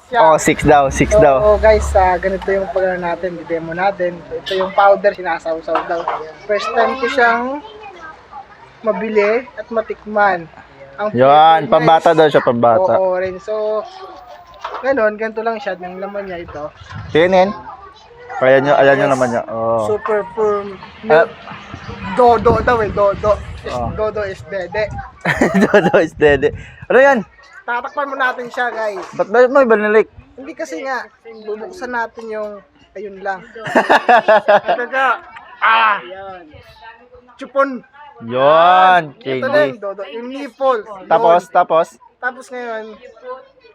siya. Oh, 6 daw, 6 daw. Oo guys, ganito yung pagano natin, demo natin. Ito yung powder, sinasawsaw daw. First time ko siyang mabili at matikman. Ang Yan, flavor pambata niya daw siya, pambata. Oo, orange. So, ganito lang siya. Yung laman niya ito. Tinin. Ayan nyo naman niya. Oh. Super firm. Ah. Dodo daw eh, dodo. Oh. Dodo is dede. Dodo is dead. Ano yan? Tatakpan mo natin siya guys. Ba't ba mo ibanilik? Hindi kasi nga, bubuksan natin yung, ayun lang. Talaga, chupon. Yon, Ito din, candy. dodo, yung nipple. Tapos, ngayon,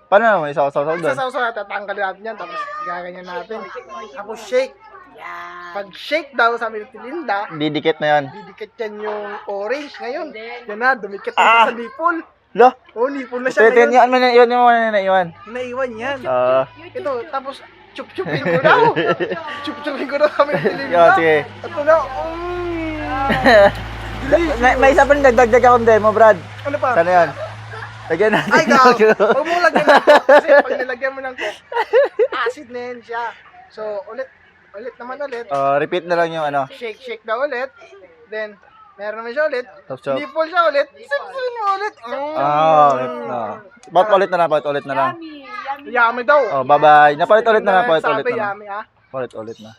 paano naman isaw-saw doon? sasaw-saw natin, tatanggalin natin yan, tapos gaganyan natin. Tapos shake. Pag shake daw, sabi ni Tilinda, Didikit na yan. didikit yan yung orange ngayon. Yan na, dumikit na sa nipple. Lo, Oh, nipple na siya titin, ngayon. yun mo na iwan. Naiwan yan. Ito, Tapos, chup-chupin ko daw. Chup-chupin ko daw kami ni Tilinda. Yo, sige. Ito na, May isa pa rin dagdag akong demo, Brad. ano pa? Sana yan? Lagyan natin. Ay, gaw. Huwag mo lagyan ng coke. Kasi pag nilagyan mo ng coke, acid na yan siya. So, ulit naman. Repeat na lang yung ano. Shake daw ulit. Then, meron naman siya ulit. Chop. Nipple siya ulit. Sipsin mo ulit. Palit ulit na lang. Yummy daw. Oh, bye-bye. Napalit ulit na lang, palit ulit Sabi na lang. yummy, Palit ulit na.